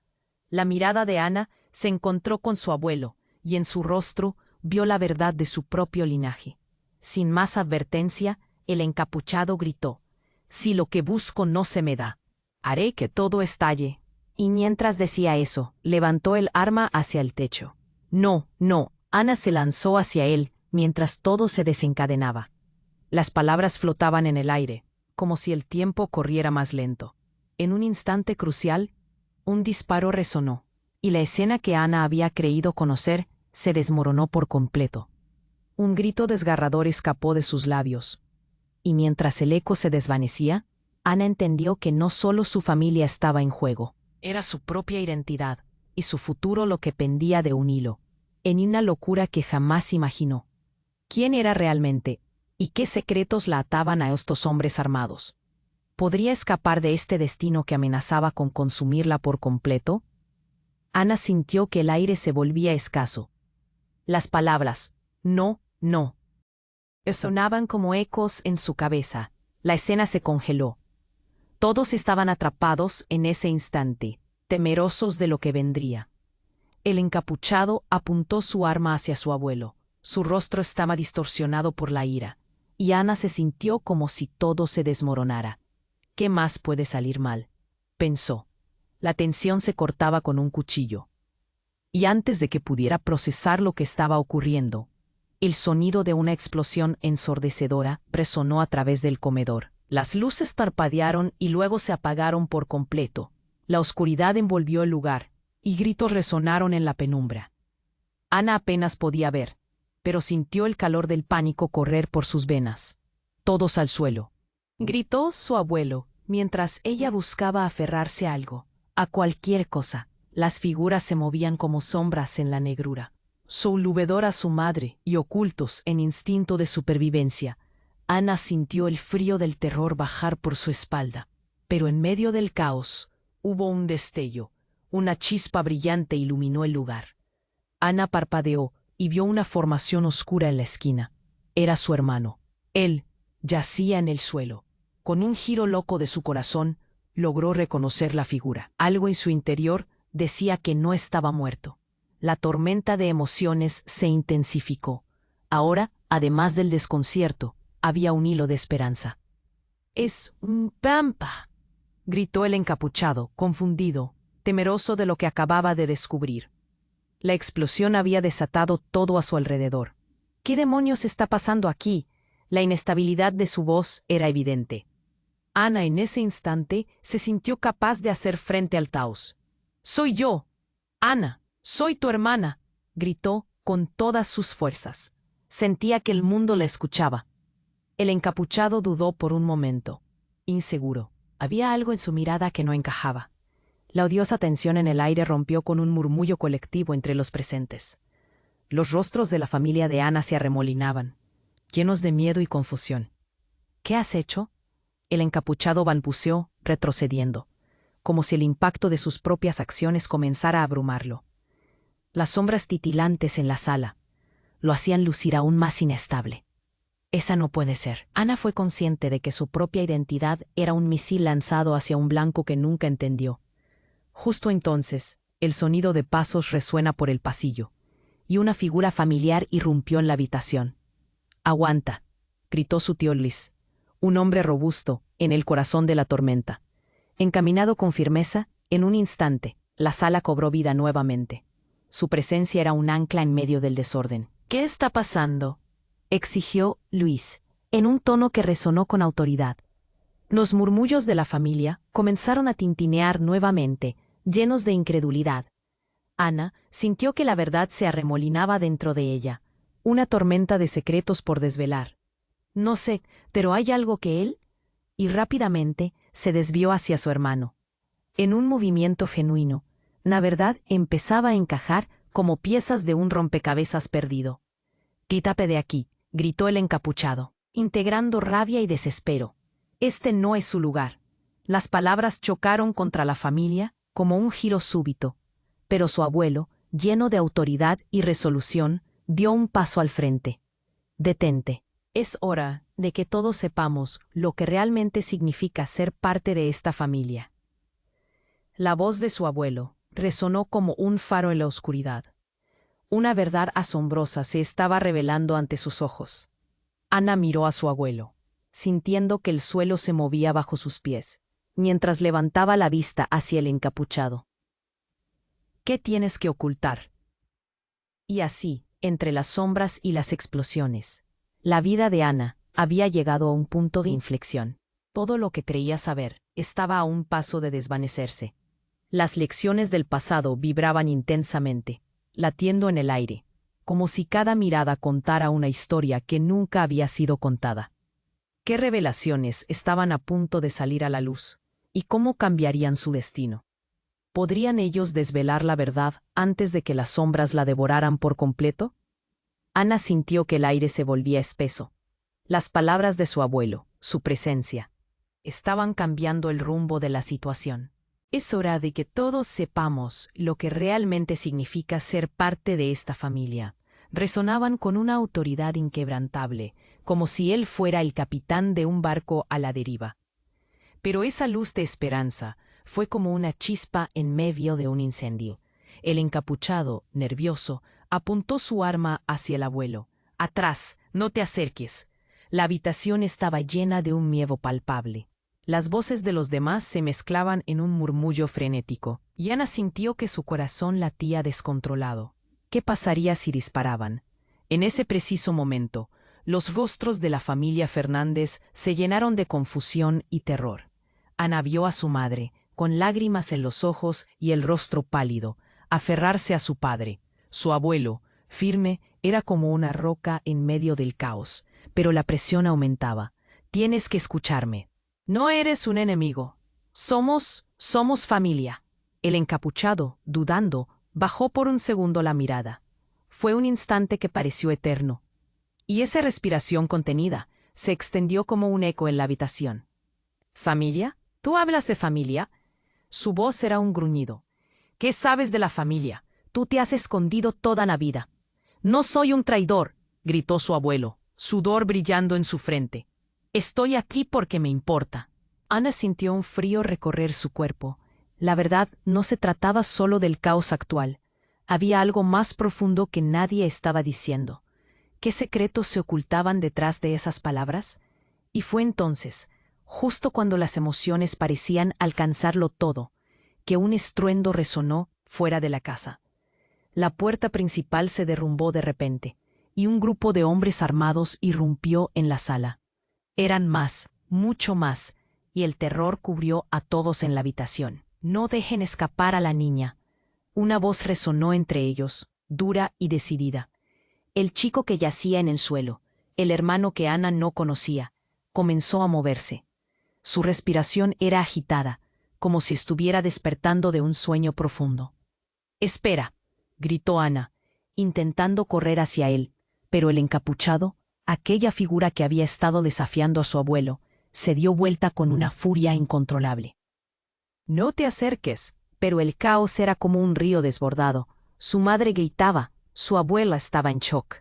La mirada de Ana se encontró con su abuelo, y en su rostro vio la verdad de su propio linaje. Sin más advertencia, el encapuchado gritó: «Si lo que busco no se me da, Haré que todo estalle. Y mientras decía eso, levantó el arma hacia el techo. No, no. Ana se lanzó hacia él, mientras todo se desencadenaba. Las palabras flotaban en el aire, como si el tiempo corriera más lento. En un instante crucial, un disparo resonó, y la escena que Ana había creído conocer se desmoronó por completo. Un grito desgarrador escapó de sus labios, y mientras el eco se desvanecía, Ana entendió que no solo su familia estaba en juego, era su propia identidad, y su futuro lo que pendía de un hilo, en una locura que jamás imaginó. ¿Quién era realmente? ¿Y qué secretos la ataban a estos hombres armados? ¿Podría escapar de este destino que amenazaba con consumirla por completo? Ana sintió que el aire se volvía escaso. Las palabras, no, no, sonaban como ecos en su cabeza. La escena se congeló. Todos estaban atrapados en ese instante, temerosos de lo que vendría. El encapuchado apuntó su arma hacia su abuelo. Su rostro estaba distorsionado por la ira, y Ana se sintió como si todo se desmoronara. ¿Qué más puede salir mal?, pensó. La tensión se cortaba con un cuchillo. Y antes de que pudiera procesar lo que estaba ocurriendo, el sonido de una explosión ensordecedora resonó a través del comedor. Las luces parpadearon y luego se apagaron por completo. La oscuridad envolvió el lugar, y gritos resonaron en la penumbra. Ana apenas podía ver, pero sintió el calor del pánico correr por sus venas. «Todos al suelo», gritó su abuelo, mientras ella buscaba aferrarse a algo, a cualquier cosa. Las figuras se movían como sombras en la negrura. Soulubedor a su madre y ocultos en instinto de supervivencia, Ana sintió el frío del terror bajar por su espalda. Pero en medio del caos hubo un destello. Una chispa brillante iluminó el lugar. Ana parpadeó y vio una formación oscura en la esquina. Era su hermano. Él yacía en el suelo. Con un giro loco de su corazón, logró reconocer la figura. Algo en su interior decía que no estaba muerto. La tormenta de emociones se intensificó. Ahora, además del desconcierto, había un hilo de esperanza. «Es un pampa», gritó el encapuchado, confundido, temeroso de lo que acababa de descubrir. La explosión había desatado todo a su alrededor. «¿Qué demonios está pasando aquí?». La inestabilidad de su voz era evidente. Ana en ese instante se sintió capaz de hacer frente al caos. «Soy yo, Ana, soy tu hermana», gritó con todas sus fuerzas. Sentía que el mundo la escuchaba. El encapuchado dudó por un momento, inseguro. Había algo en su mirada que no encajaba. La odiosa tensión en el aire rompió con un murmullo colectivo entre los presentes. Los rostros de la familia de Ana se arremolinaban, llenos de miedo y confusión. «¿Qué has hecho?», el encapuchado balbuceó, retrocediendo, como si el impacto de sus propias acciones comenzara a abrumarlo. Las sombras titilantes en la sala lo hacían lucir aún más inestable. «Esa no puede ser». Ana fue consciente de que su propia identidad era un misil lanzado hacia un blanco que nunca entendió. Justo entonces, el sonido de pasos resuena por el pasillo, y una figura familiar irrumpió en la habitación. «Aguanta», gritó su tío Luis, un hombre robusto, en el corazón de la tormenta. Encaminado con firmeza, en un instante, la sala cobró vida nuevamente. Su presencia era un ancla en medio del desorden. «¿Qué está pasando?», exigió Luis, en un tono que resonó con autoridad. Los murmullos de la familia comenzaron a tintinear nuevamente, llenos de incredulidad. Ana sintió que la verdad se arremolinaba dentro de ella, una tormenta de secretos por desvelar. «No sé, pero hay algo que él…», y rápidamente se desvió hacia su hermano. En un movimiento genuino, la verdad empezaba a encajar como piezas de un rompecabezas perdido. «Quítate de aquí», gritó el encapuchado, integrando rabia y desespero. «Este no es su lugar». Las palabras chocaron contra la familia como un giro súbito, pero su abuelo, lleno de autoridad y resolución, dio un paso al frente. «Detente. Es hora de que todos sepamos lo que realmente significa ser parte de esta familia». La voz de su abuelo resonó como un faro en la oscuridad. Una verdad asombrosa se estaba revelando ante sus ojos. Ana miró a su abuelo, sintiendo que el suelo se movía bajo sus pies. mientras levantaba la vista hacia el encapuchado. ¿Qué tienes que ocultar? Y así, entre las sombras y las explosiones, la vida de Ana había llegado a un punto de inflexión. Todo lo que creía saber estaba a un paso de desvanecerse. Las lecciones del pasado vibraban intensamente, latiendo en el aire, como si cada mirada contara una historia que nunca había sido contada. ¿Qué revelaciones estaban a punto de salir a la luz? ¿Y cómo cambiarían su destino? ¿Podrían ellos desvelar la verdad antes de que las sombras la devoraran por completo? Ana sintió que el aire se volvía espeso. Las palabras de su abuelo, su presencia, estaban cambiando el rumbo de la situación. Es hora de que todos sepamos lo que realmente significa ser parte de esta familia. Resonaban con una autoridad inquebrantable, como si él fuera el capitán de un barco a la deriva. Pero esa luz de esperanza fue como una chispa en medio de un incendio. El encapuchado, nervioso, apuntó su arma hacia el abuelo. «Atrás, no te acerques». La habitación estaba llena de un miedo palpable. Las voces de los demás se mezclaban en un murmullo frenético, y Ana sintió que su corazón latía descontrolado. ¿Qué pasaría si disparaban? En ese preciso momento, los rostros de la familia Fernández se llenaron de confusión y terror. Ana vio a su madre, con lágrimas en los ojos y el rostro pálido, aferrarse a su padre. Su abuelo, firme, era como una roca en medio del caos, pero la presión aumentaba. «Tienes que escucharme. No eres un enemigo. Somos familia». El encapuchado, dudando, bajó por un segundo la mirada. Fue un instante que pareció eterno. Y esa respiración contenida se extendió como un eco en la habitación. «¿Familia? ¿Tú hablas de familia?» Su voz era un gruñido. «¿Qué sabes de la familia? Tú te has escondido toda la vida». «No soy un traidor», gritó su abuelo, sudor brillando en su frente. «Estoy aquí porque me importa». Ana sintió un frío recorrer su cuerpo. La verdad no se trataba solo del caos actual. Había algo más profundo que nadie estaba diciendo. ¿Qué secretos se ocultaban detrás de esas palabras? Y fue entonces, justo cuando las emociones parecían alcanzarlo todo, que un estruendo resonó fuera de la casa. La puerta principal se derrumbó de repente, y un grupo de hombres armados irrumpió en la sala. Eran más, mucho más, y el terror cubrió a todos en la habitación. «No dejen escapar a la niña». Una voz resonó entre ellos, dura y decidida. El chico que yacía en el suelo, el hermano que Ana no conocía, comenzó a moverse. Su respiración era agitada, como si estuviera despertando de un sueño profundo. «Espera», gritó Ana, intentando correr hacia él, pero el encapuchado, aquella figura que había estado desafiando a su abuelo, se dio vuelta con una furia incontrolable. «No te acerques», pero el caos era como un río desbordado. Su madre gritaba, su abuela estaba en shock.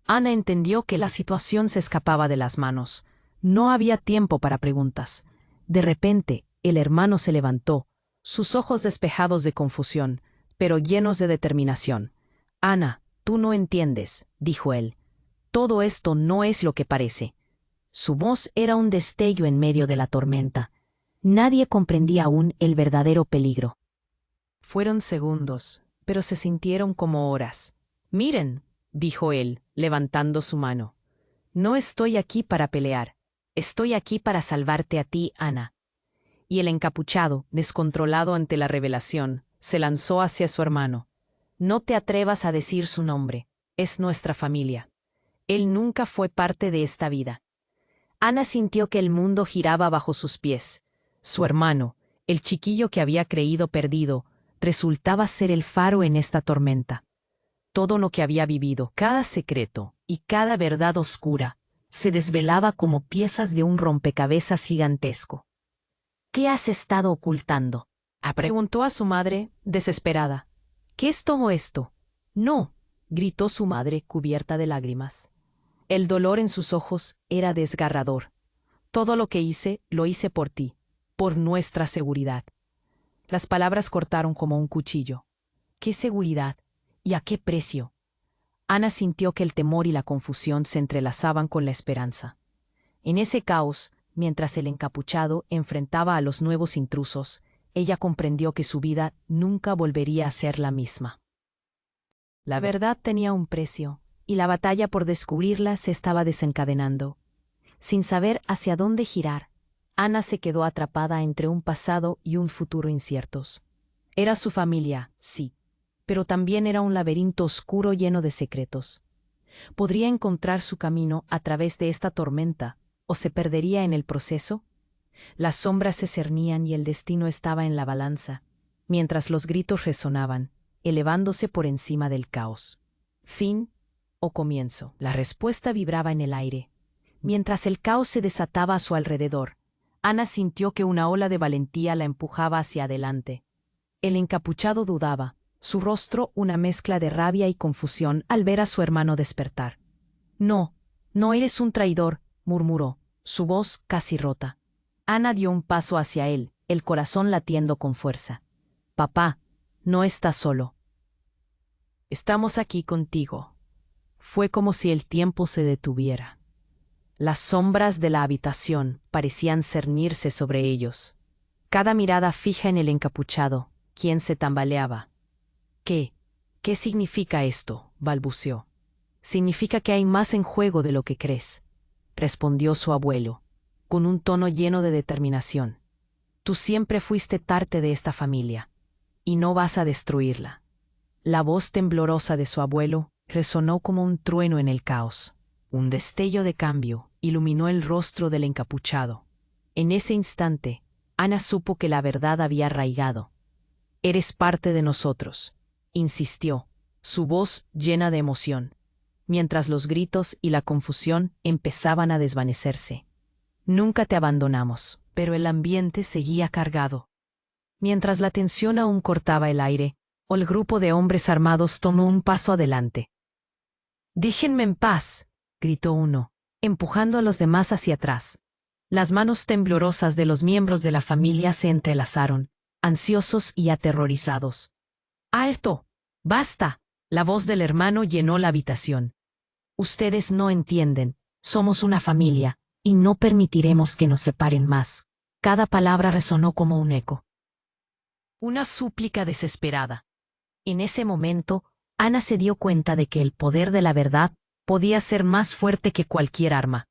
Ana entendió que la situación se escapaba de las manos. No había tiempo para preguntas. De repente, el hermano se levantó, sus ojos despejados de confusión, pero llenos de determinación. «Ana, tú no entiendes», dijo él. «Todo esto no es lo que parece». Su voz era un destello en medio de la tormenta. Nadie comprendía aún el verdadero peligro. Fueron segundos, pero se sintieron como horas. «Miren», dijo él, levantando su mano. «No estoy aquí para pelear. Estoy aquí para salvarte a ti, Ana». Y el encapuchado, descontrolado ante la revelación, se lanzó hacia su hermano. «No te atrevas a decir su nombre. Es nuestra familia. Él nunca fue parte de esta vida». Ana sintió que el mundo giraba bajo sus pies. Su hermano, el chiquillo que había creído perdido, resultaba ser el faro en esta tormenta. Todo lo que había vivido, cada secreto y cada verdad oscura, se desvelaba como piezas de un rompecabezas gigantesco. «¿Qué has estado ocultando?», preguntó a su madre, desesperada. «¿Qué es todo esto?». «No», gritó su madre, cubierta de lágrimas. El dolor en sus ojos era desgarrador. «Todo lo que hice, lo hice por ti, por nuestra seguridad». Las palabras cortaron como un cuchillo. ¿Qué seguridad? ¿Y a qué precio? Ana sintió que el temor y la confusión se entrelazaban con la esperanza. En ese caos, mientras el encapuchado enfrentaba a los nuevos intrusos, ella comprendió que su vida nunca volvería a ser la misma. La verdad tenía un precio, y la batalla por descubrirla se estaba desencadenando. Sin saber hacia dónde girar, Ana se quedó atrapada entre un pasado y un futuro inciertos. Era su familia, sí, pero también era un laberinto oscuro lleno de secretos. ¿Podría encontrar su camino a través de esta tormenta, o se perdería en el proceso? Las sombras se cernían y el destino estaba en la balanza, mientras los gritos resonaban, elevándose por encima del caos. ¿Fin o comienzo? La respuesta vibraba en el aire. Mientras el caos se desataba a su alrededor, Ana sintió que una ola de valentía la empujaba hacia adelante. El encapuchado dudaba, su rostro una mezcla de rabia y confusión al ver a su hermano despertar. No, no eres un traidor, murmuró, su voz casi rota. Ana dio un paso hacia él, el corazón latiendo con fuerza. Papá, no estás solo. Estamos aquí contigo. Fue como si el tiempo se detuviera. Las sombras de la habitación parecían cernirse sobre ellos. Cada mirada fija en el encapuchado, quien se tambaleaba. ¿Qué significa esto?, balbuceó. Significa que hay más en juego de lo que crees, respondió su abuelo, con un tono lleno de determinación. Tú siempre fuiste parte de esta familia, y no vas a destruirla. La voz temblorosa de su abuelo resonó como un trueno en el caos. Un destello de cambio iluminó el rostro del encapuchado. En ese instante, Ana supo que la verdad había arraigado. Eres parte de nosotros, insistió, su voz llena de emoción, mientras los gritos y la confusión empezaban a desvanecerse. Nunca te abandonamos, pero el ambiente seguía cargado. Mientras la tensión aún cortaba el aire, el grupo de hombres armados tomó un paso adelante. «Déjenme en paz», gritó uno, empujando a los demás hacia atrás. Las manos temblorosas de los miembros de la familia se entrelazaron, ansiosos y aterrorizados. «¡Alto! ¡Basta!», la voz del hermano llenó la habitación. «Ustedes no entienden, somos una familia, y no permitiremos que nos separen más». Cada palabra resonó como un eco. Una súplica desesperada. En ese momento, Ana se dio cuenta de que el poder de la verdad podía ser más fuerte que cualquier arma.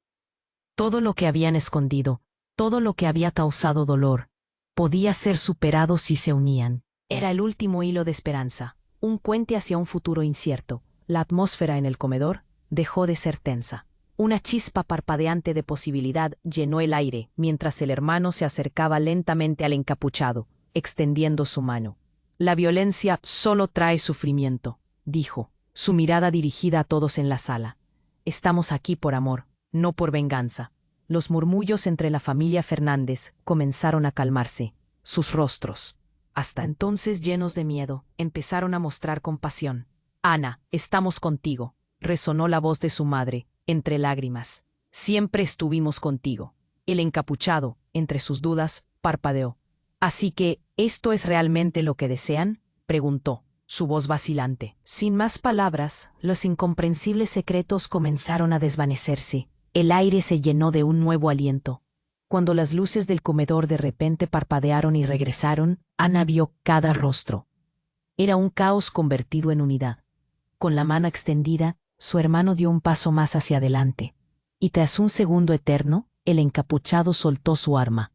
Todo lo que habían escondido, todo lo que había causado dolor, podía ser superado si se unían. Era el último hilo de esperanza, un puente hacia un futuro incierto. La atmósfera en el comedor dejó de ser tensa. Una chispa parpadeante de posibilidad llenó el aire mientras el hermano se acercaba lentamente al encapuchado, extendiendo su mano. «La violencia solo trae sufrimiento», dijo, su mirada dirigida a todos en la sala. «Estamos aquí por amor, no por venganza». Los murmullos entre la familia Fernández comenzaron a calmarse. Sus rostros, hasta entonces llenos de miedo, empezaron a mostrar compasión. «Ana, estamos contigo», resonó la voz de su madre, entre lágrimas. «Siempre estuvimos contigo». El encapuchado, entre sus dudas, parpadeó. «¿Así que esto es realmente lo que desean?», preguntó, su voz vacilante. Sin más palabras, los incomprensibles secretos comenzaron a desvanecerse. El aire se llenó de un nuevo aliento. Cuando las luces del comedor de repente parpadearon y regresaron, Ana vio cada rostro. Era un caos convertido en unidad. Con la mano extendida, su hermano dio un paso más hacia adelante. Y tras un segundo eterno, el encapuchado soltó su arma.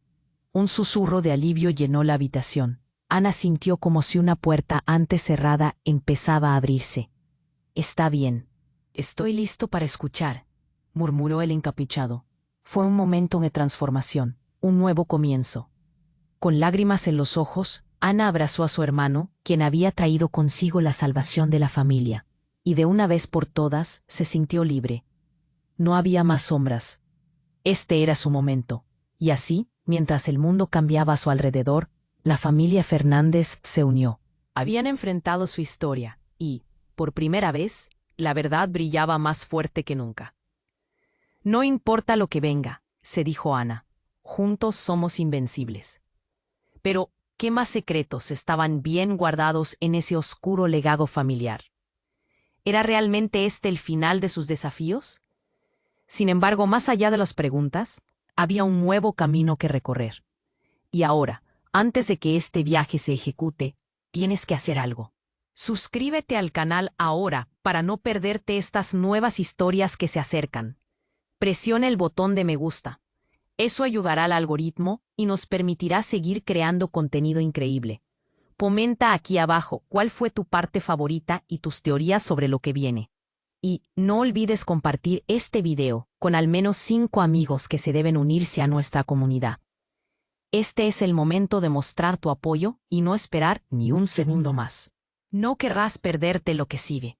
Un susurro de alivio llenó la habitación. Ana sintió como si una puerta antes cerrada empezaba a abrirse. «Está bien. Estoy listo para escuchar», murmuró el encapuchado. Fue un momento de transformación, un nuevo comienzo. Con lágrimas en los ojos, Ana abrazó a su hermano, quien había traído consigo la salvación de la familia. Y de una vez por todas se sintió libre. No había más sombras. Este era su momento. Y así, mientras el mundo cambiaba a su alrededor, la familia Fernández se unió. Habían enfrentado su historia y, por primera vez, la verdad brillaba más fuerte que nunca. «No importa lo que venga», se dijo Ana. «Juntos somos invencibles». Pero, ¿qué más secretos estaban bien guardados en ese oscuro legado familiar? ¿Era realmente este el final de sus desafíos? Sin embargo, más allá de las preguntas, Había un nuevo camino que recorrer. Y ahora, antes de que este viaje se ejecute, tienes que hacer algo. Suscríbete al canal ahora para no perderte estas nuevas historias que se acercan. Presiona el botón de me gusta. Eso ayudará al algoritmo y nos permitirá seguir creando contenido increíble. Comenta aquí abajo cuál fue tu parte favorita y tus teorías sobre lo que viene. Y no olvides compartir este video con al menos 5 amigos que se deben unirse a nuestra comunidad. Este es el momento de mostrar tu apoyo y no esperar ni un segundo más. No querrás perderte lo que sigue.